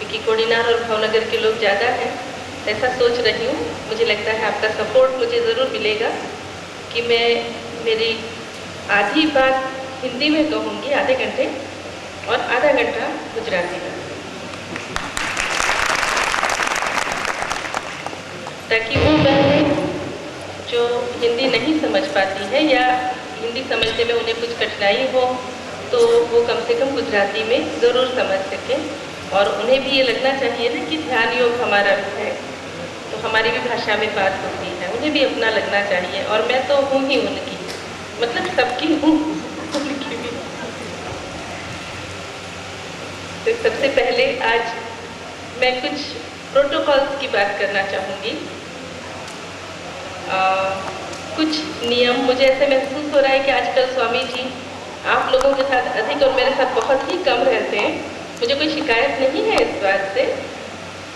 क्योंकि कोडिनार और भावनगर के लोग ज़्यादा हैं, ऐसा सोच रही हूँ। मुझे लगता है आपका सपोर्ट मुझे ज़रूर मिलेगा कि मैं मेरी आधी बात हिंदी में कहूँगी आधे घंटे और आधा घंटा गुजराती में, ताकि वो बहनें जो हिंदी नहीं समझ पाती है या हिंदी समझने में उन्हें कुछ कठिनाई हो तो वो कम से कम गुजराती में ज़रूर समझ सकें। और उन्हें भी ये लगना चाहिए ना कि ध्यान योग हमारा भी है, तो हमारी भी भाषा में बात होती है, उन्हें भी अपना लगना चाहिए। और मैं तो हूँ ही उनकी, मतलब सबकी हूँ, उनकी भी। तो सबसे पहले आज मैं कुछ प्रोटोकॉल्स की बात करना चाहूँगी। कुछ नियम, मुझे ऐसे महसूस हो रहा है कि आजकल स्वामी जी आप लोगों के साथ अधिक और मेरे साथ बहुत ही कम रहते हैं। मुझे कोई शिकायत नहीं है इस बात से।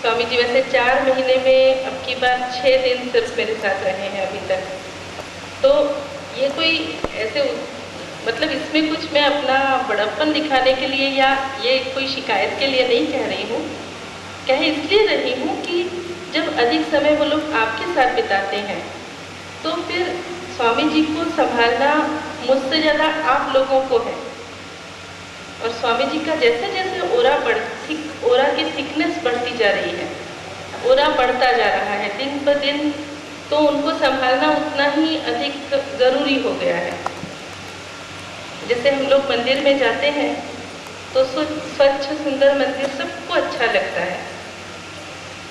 स्वामी जी वैसे 4 महीने में अब की बार 6 दिन सिर्फ मेरे साथ रहे हैं अभी तक। तो ये कोई ऐसे मतलब इसमें कुछ मैं अपना बड़प्पन दिखाने के लिए या ये कोई शिकायत के लिए नहीं कह रही हूँ। कह इसलिए रही हूँ कि जब अधिक समय वो लोग आपके साथ बिताते हैं तो फिर स्वामी जी को संभालना मुझसे ज़्यादा आप लोगों को है। और स्वामी जी का जैसे जैसे ओरा की थिकनेस बढ़ती जा रही है, ओरा बढ़ता जा रहा है दिन ब दिन, तो उनको संभालना उतना ही अधिक ज़रूरी हो गया है। जैसे हम लोग मंदिर में जाते हैं तो स्वच्छ सुंदर मंदिर सबको अच्छा लगता है,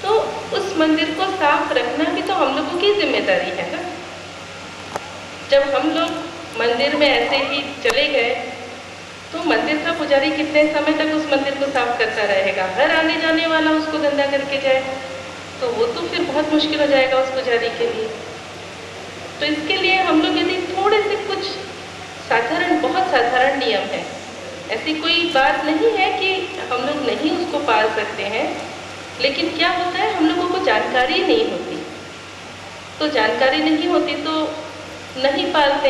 तो उस मंदिर को साफ रखना भी तो हम लोगों की जिम्मेदारी है ना। जब हम लोग मंदिर में ऐसे ही चले गए तो मंदिर का पुजारी कितने समय तक उस मंदिर को साफ करता रहेगा? हर आने जाने वाला उसको गंदा करके जाए तो वो तो फिर बहुत मुश्किल हो जाएगा उस पुजारी के लिए। तो इसके लिए हम लोग यदि थोड़े से कुछ साधारण, बहुत साधारण नियम है, ऐसी कोई बात नहीं है कि हम लोग नहीं उसको पाल सकते हैं, लेकिन क्या होता है हम लोगों को जानकारी नहीं होती। तो जानकारी नहीं होती तो नहीं पालते,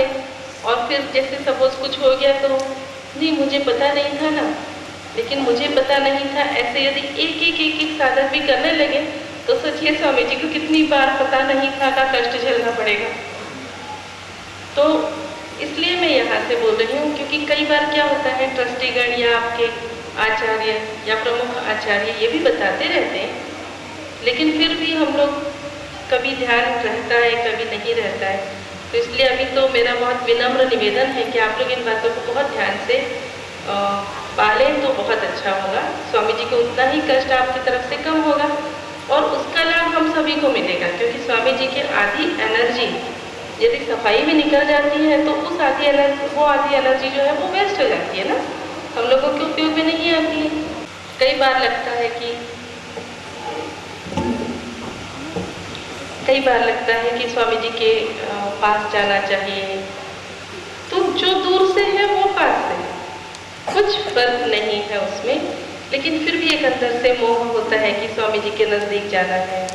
और फिर जैसे सपोज कुछ हो गया तो नहीं मुझे पता नहीं था ना, लेकिन मुझे पता नहीं था, ऐसे यदि एक साधक भी करने लगे तो सोचिए स्वामी जी को कितनी बार पता नहीं था का कष्ट झेलना पड़ेगा। तो इसलिए मैं यहाँ से बोल रही हूँ, क्योंकि कई बार क्या होता है ट्रस्टीगण या आपके आचार्य या प्रमुख आचार्य ये भी बताते रहते हैं, लेकिन फिर भी हम लोग कभी ध्यान रहता है कभी नहीं रहता है। तो इसलिए अभी तो मेरा बहुत विनम्र निवेदन है कि आप लोग इन बातों को बहुत ध्यान से पालें तो बहुत अच्छा होगा। स्वामी जी को उतना ही कष्ट आपकी तरफ से कम होगा और उसका लाभ हम सभी को मिलेगा, क्योंकि स्वामी जी की आधी एनर्जी यदि सफाई में निकल जाती है तो वो आधी एनर्जी जो है वो वेस्ट हो जाती है ना, हम लोगों के उपयोग में नहीं आती है। कई बार लगता है कि स्वामी जी के पास जाना चाहिए, तो जो दूर से है वो पास से है, कुछ फर्क नहीं है उसमें, लेकिन फिर भी एक अंदर से मोह होता है कि स्वामी जी के नज़दीक जाना है,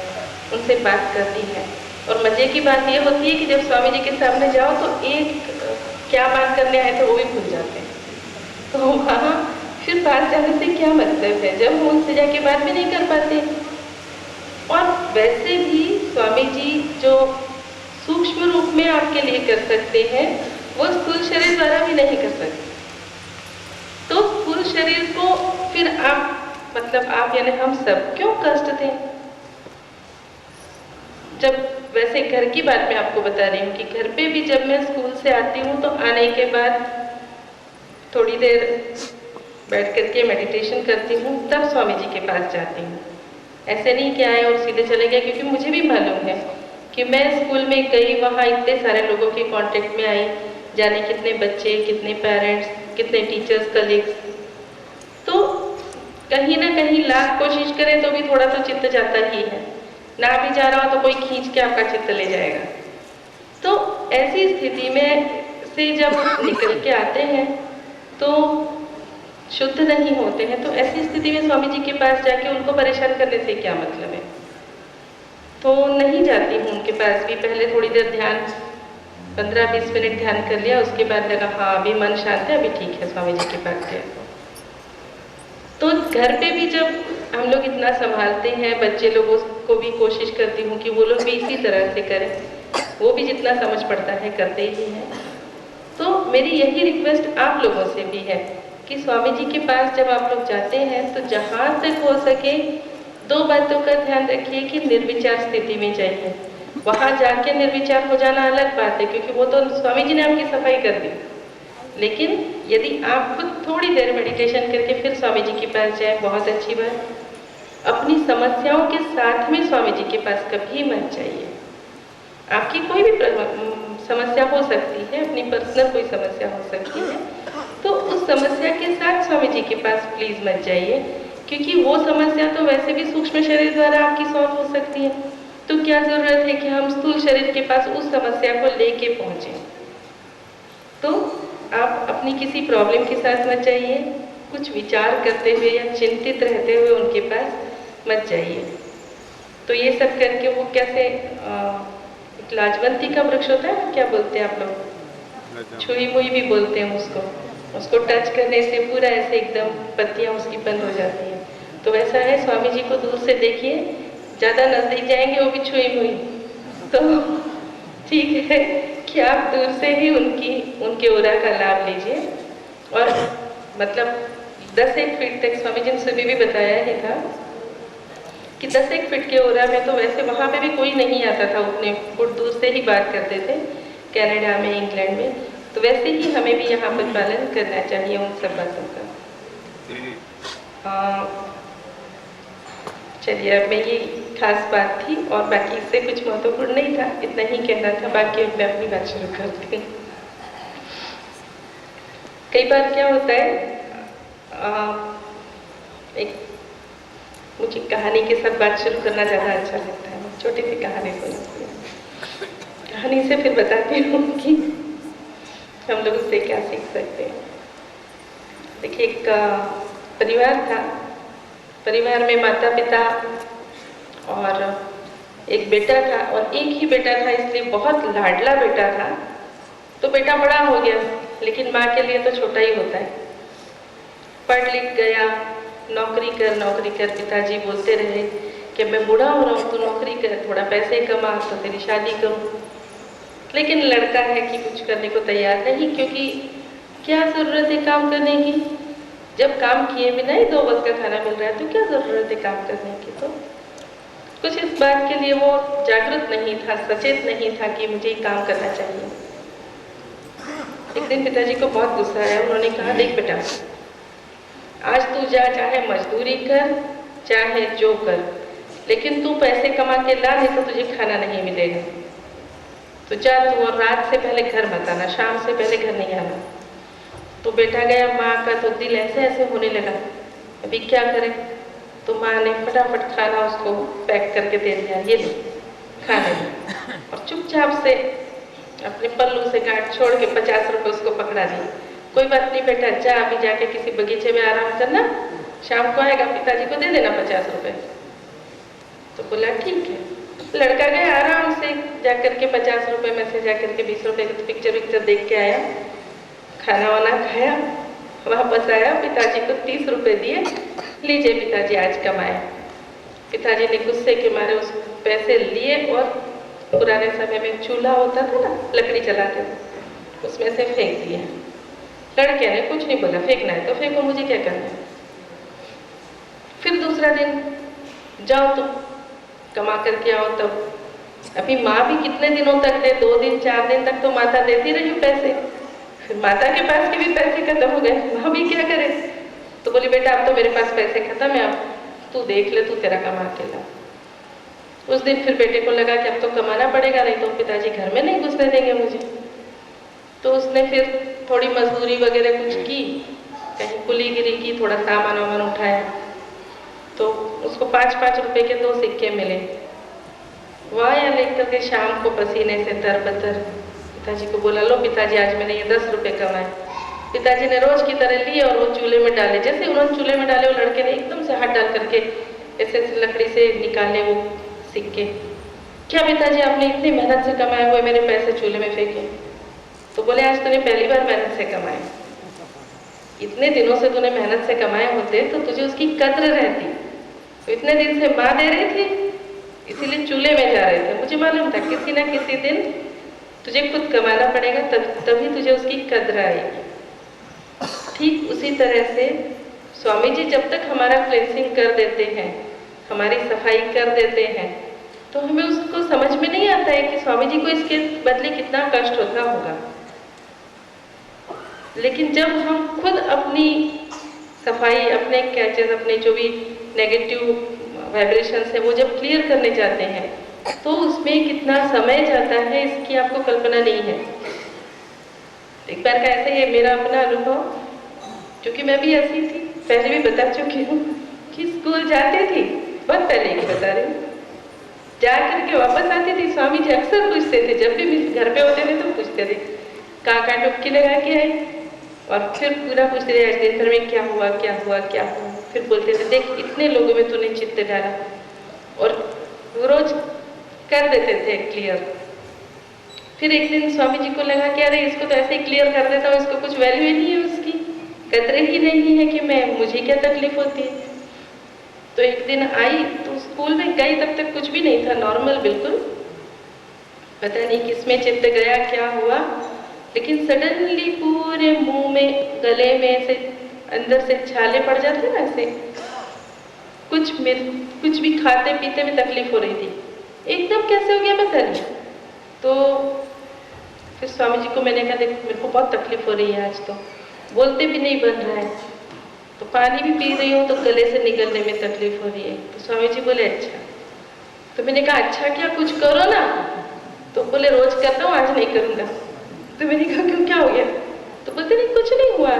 उनसे बात करनी है। और मज़े की बात ये होती है कि जब स्वामी जी के सामने जाओ तो क्या बात करने आए थे वो भी भूल जाते हैं, तो वहाँ फिर बात जाने से क्या मतलब है जब हम उनसे जाके बात भी नहीं कर पाते। और वैसे भी स्वामी जी जो सूक्ष्म रूप में आपके लिए कर सकते हैं वो स्थूल शरीर द्वारा भी नहीं कर सकते। तो स्थूल शरीर को फिर आप यानी हम सब क्यों कष्ट दें? जब वैसे घर की बात मैं आपको बता रही हूँ कि घर पे भी जब मैं स्कूल से आती हूँ तो आने के बाद थोड़ी देर बैठ करके मेडिटेशन करती हूँ, तब स्वामी जी के पास जाती हूँ। ऐसे नहीं कि आए और सीधे चले गए, क्योंकि मुझे भी मालूम है कि मैं स्कूल में गई, वहाँ इतने सारे लोगों के कांटेक्ट में आई, जाने कितने बच्चे, कितने पेरेंट्स, कितने टीचर्स, कलीग्स, तो कहीं ना कहीं लाख कोशिश करें तो भी थोड़ा तो चित्त जाता ही है, ना भी जा रहा हो तो कोई खींच के आपका चित्त ले जाएगा। तो ऐसी स्थिति में से जब निकल के आते हैं तो शुद्ध नहीं होते हैं, तो ऐसी स्थिति में स्वामी जी के पास जाके उनको परेशान करने से क्या मतलब है? तो नहीं जाती हूँ उनके पास भी। पहले थोड़ी देर ध्यान 15-20 मिनट ध्यान कर लिया, उसके बाद लगा हाँ अभी मन शांत है, अभी ठीक है, स्वामी जी के पास गए। तो घर पे भी जब हम लोग इतना संभालते हैं, बच्चे लोगों को भी कोशिश करती हूँ कि वो लोग भी इसी तरह से करें, वो भी जितना समझ पड़ता है करते ही हैं। तो मेरी यही रिक्वेस्ट आप लोगों से भी है कि स्वामी जी के पास जब आप लोग जाते हैं तो जहाँ तक हो सके 2 बातों का ध्यान रखिए कि निर्विचार स्थिति में जाइए। वहाँ जाके निर्विचार हो जाना अलग बात है, क्योंकि वो तो स्वामी जी ने आपकी सफाई कर दी। लेकिन यदि आप खुद थोड़ी देर मेडिटेशन करके फिर स्वामी जी के पास जाए, बहुत अच्छी बात। अपनी समस्याओं के साथ में स्वामी जी के पास कभी मत जाइए। आपकी कोई भी समस्या हो सकती है, अपनी पर्सनल कोई समस्या हो सकती है, तो उस समस्या के साथ स्वामी जी के पास प्लीज मत जाइए, क्योंकि वो समस्या तो वैसे भी सूक्ष्म शरीर द्वारा आपकी सॉल्व हो सकती है। तो क्या जरूरत है कि हम स्थूल शरीर के पास उस समस्या को लेके पहुंचे। तो आप अपनी किसी प्रॉब्लम के साथ मत जाइए, कुछ विचार करते हुए या चिंतित रहते हुए उनके पास मत जाइए। तो ये सब करके वो कैसे एक लाजवंती का वृक्ष होता है ना, क्या बोलते हैं आप लोग, छुई मुई भी बोलते हैं उसको टच करने से पूरा ऐसे एकदम पत्तियां उसकी बंद हो जाती हैं। तो वैसा है, स्वामी जी को दूर से देखिए, ज्यादा नजदीक जाएंगे वो भी छुई मुई। तो ठीक है कि आप दूर से ही उनके ओरा का लाभ लीजिए। और मतलब 10-1 फीट तक स्वामी जी ने सुबह भी बताया ही था कि 10-1 फीट के ओरा में तो वैसे वहाँ पे भी कोई नहीं आता था, उतने फुट दूर से ही बात करते थे कनाडा में, इंग्लैंड में। तो वैसे ही हमें भी यहाँ पर पालन करना चाहिए उन सब बातों का। चलिए, अब में ये खास बात थी और बाकी इससे कुछ महत्वपूर्ण नहीं था, इतना ही कहना था। बाकी अब मैं अपनी बात शुरू करती हूँ। कई बार क्या होता है, एक मुझे कहानी के साथ बात शुरू करना ज़्यादा अच्छा लगता है। छोटी सी कहानी सुनाती हूँ, कहानी से फिर बताती हूँ कि हम लोग उससे क्या सीख सकते हैं। देखिए, एक परिवार था, परिवार में माता पिता और एक बेटा था, और एक ही बेटा था इसलिए बहुत लाडला बेटा था। तो बेटा बड़ा हो गया, लेकिन माँ के लिए तो छोटा ही होता है। पढ़ लिख गया, नौकरी कर। पिताजी बोलते रहे कि मैं बूढ़ा हो रहा हूँ, तू नौकरी कर, थोड़ा पैसे कमा तो तेरी शादी करूँ। लेकिन लड़का है कि कुछ करने को तैयार नहीं, क्योंकि क्या जरूरत है काम करने की, जब काम किए बिना ही 2 वक्त का खाना मिल रहा है, तो क्या जरूरत है काम करने की। तो कुछ इस बात के लिए वो जागरूक नहीं था, सचेत नहीं था कि मुझे काम करना चाहिए। एक दिन पिताजी को बहुत गुस्सा आया। उन्होंने कहा, देख बेटा, आज तू जा, चाहे मजदूरी कर चाहे जो कर, लेकिन तू पैसे कमा के ला, नहीं तो तुझे खाना नहीं मिलेगा। तो जा तू, और रात से पहले घर मत आना, शाम से पहले घर नहीं आना। तो बेटा गया। माँ का तो दिल ऐसे ऐसे होने लगा, अभी क्या करे। तो माँ ने फटाफट खाना उसको पैक करके दे दिया, ये ले खाने में, और चुपचाप से अपने पल्लू से गांठ छोड़ के 50 रुपए उसको पकड़ा दिए। कोई बात नहीं बेटा, जा अभी जाके किसी बगीचे में आराम करना, शाम को आएगा पिताजी को दे देना 50 रुपए। तो बोला ठीक है। लड़का गया, आराम से जाकर के 50 रुपए में से जाकर के 20 रुपए की पिक्चर देख के आया, खाना वाना खाया, वापस आया, पिताजी को 30 रुपए दिए, लीजिए पिताजी आज कमाए। पिताजी ने गुस्से के मारे उस पैसे लिए और पुराने समय में चूल्हा होता था ना, लकड़ी जलाते थे, उसमें से फेंक दिया। लड़के ने कुछ नहीं बोला, फेंकना है तो फेंको, मुझे क्या करना है। फिर दूसरा दिन, जाओ तो कमा करके आओ। तब अभी माँ भी कितने दिनों तक दे, 2 दिन 4 दिन तक तो माता देती रही पैसे। फिर माता के पास के भी पैसे खत्म हो गए, माँ भी क्या करे। तो बोली बेटा, अब तो मेरे पास पैसे खत्म है, अब तू देख ले, तू तेरा कमा के ला। उस दिन फिर बेटे को लगा कि अब तो कमाना पड़ेगा, नहीं तो पिताजी घर में नहीं घुसने देंगे मुझे। तो उसने फिर थोड़ी मजदूरी वगैरह कुछ की, कहीं कुलीगिरी की, थोड़ा सामान वामान उठाया। तो उसको 5-5 रुपए के 2 सिक्के मिले। वह या लेकर के शाम को पसीने से तरबतर पिताजी को बोला, लो पिताजी, आज मैंने ये 10 रुपए कमाए। पिताजी ने रोज की तरह लिए और वो चूल्हे में डाले। जैसे उन्होंने चूल्हे में डाले, वो लड़के ने एकदम से हाथ डाल करके ऐसे लकड़ी से निकाले वो सिक्के। क्या पिताजी, आपने इतनी मेहनत से कमाए हुए मेरे पैसे चूल्हे में फेंके? तो बोले, आज तूने पहली बार मेहनत से कमाए, इतने दिनों से तूने मेहनत से कमाए होते तो तुझे उसकी कद्र रहती। तो इतने दिन से माँ दे रही थी, इसीलिए चूल्हे में जा रहे थे। मुझे मालूम था किसी ना किसी दिन तुझे खुद कमाना पड़ेगा, तभी तुझे उसकी कद्र आएगी। ठीक उसी तरह से स्वामी जी जब तक हमारा क्लेंसिंग कर देते हैं, हमारी सफाई कर देते हैं, तो हमें उसको समझ में नहीं आता है कि स्वामी जी को इसके बदले कितना कष्ट होता होगा। लेकिन जब हम खुद अपनी सफाई, अपने कैचेस, अपने जो भी नेगेटिव वाइब्रेशंस है वो जब क्लियर करने जाते हैं, तो उसमें कितना समय जाता है इसकी आपको कल्पना नहीं है। एक बार का ऐसे ही मेरा अपना अनुभव, क्योंकि मैं भी ऐसी थी, पहले भी बता चुकी हूँ कि स्कूल जाती थी, बहुत पहले की बता रही हूँ, जा करके वापस आती थी, स्वामी जी अक्सर पूछते थे, जब भी घर पे होते थे तो पूछते थे कहाँ डुबकी लगा के आई, और फिर पूरा पूछते थे दिन भर में क्या हुआ क्या हुआ क्या हुआ। फिर बोलते थे देख इतने लोगों में तूने चित्त डाला, और रोज कर देते थे क्लियर। फिर एक दिन स्वामी जी को लगा कि अरे इसको तो ऐसे ही क्लियर कर देता हूँ, इसको कुछ वैल्यू ही नहीं है, उसकी कदर ही नहीं है कि मुझे क्या तकलीफ होती है। तो एक दिन आई तो स्कूल में गई, तब तक कुछ भी नहीं था, नॉर्मल बिल्कुल, पता नहीं किसमें चित्त गया क्या हुआ, लेकिन सडनली पूरे मुंह में, गले में से अंदर से छाले पड़ जाते ना, ऐसे कुछ भी खाते पीते में तकलीफ हो रही थी, एकदम कैसे हो गया पता नहीं। तो फिर स्वामी जी को मैंने कहा देख मेरे को बहुत तकलीफ हो रही है आज, तो बोलते भी नहीं बन रहा है, तो पानी भी पी रही हूँ तो गले से निकलने में तकलीफ हो रही है। तो स्वामी जी बोले अच्छा। तो मैंने कहा अच्छा क्या, कुछ करो ना। तो बोले रोज करता हूँ, आज नहीं करूँगा। तो मैंने कहा क्यों, क्या हो गया? तो बोलते नहीं कुछ नहीं हुआ,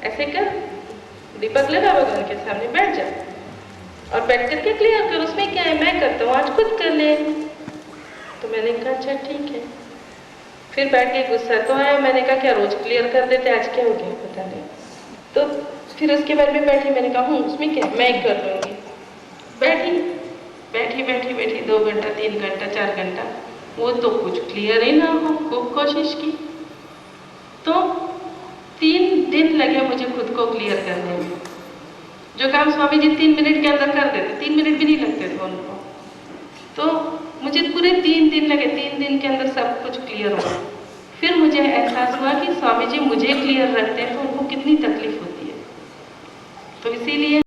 ऐसे कर, दीपक लगा भगवान के सामने बैठ जा और बैठ करके क्लियर कर, उसमें क्या है, मैं करता हूँ, आज खुद कर ले। तो मैंने कहा अच्छा ठीक है। फिर बैठ के गुस्सा तो आया, मैंने कहा क्या रोज क्लियर कर देते, आज क्या हो गया पता नहीं। तो फिर उसके बाद में बैठी, मैंने कहा उसमें क्या, मैं ही कर लूँगी। बैठी बैठी बैठी बैठी 2 घंटा 3 घंटा 4 घंटा, वो तो कुछ क्लियर ही ना हो, खूब कोशिश की। तो 3 दिन लगे मुझे खुद को क्लियर करने में। जो काम स्वामी जी 3 मिनट के अंदर कर देते, 3 मिनट भी नहीं लगते थे उनको, तो मुझे पूरे 3 दिन लगे, 3 दिन के अंदर सब कुछ क्लियर हुआ। फिर मुझे एहसास हुआ कि स्वामी जी मुझे क्लियर रखते हैं तो उनको कितनी तकलीफ होती है। तो इसीलिए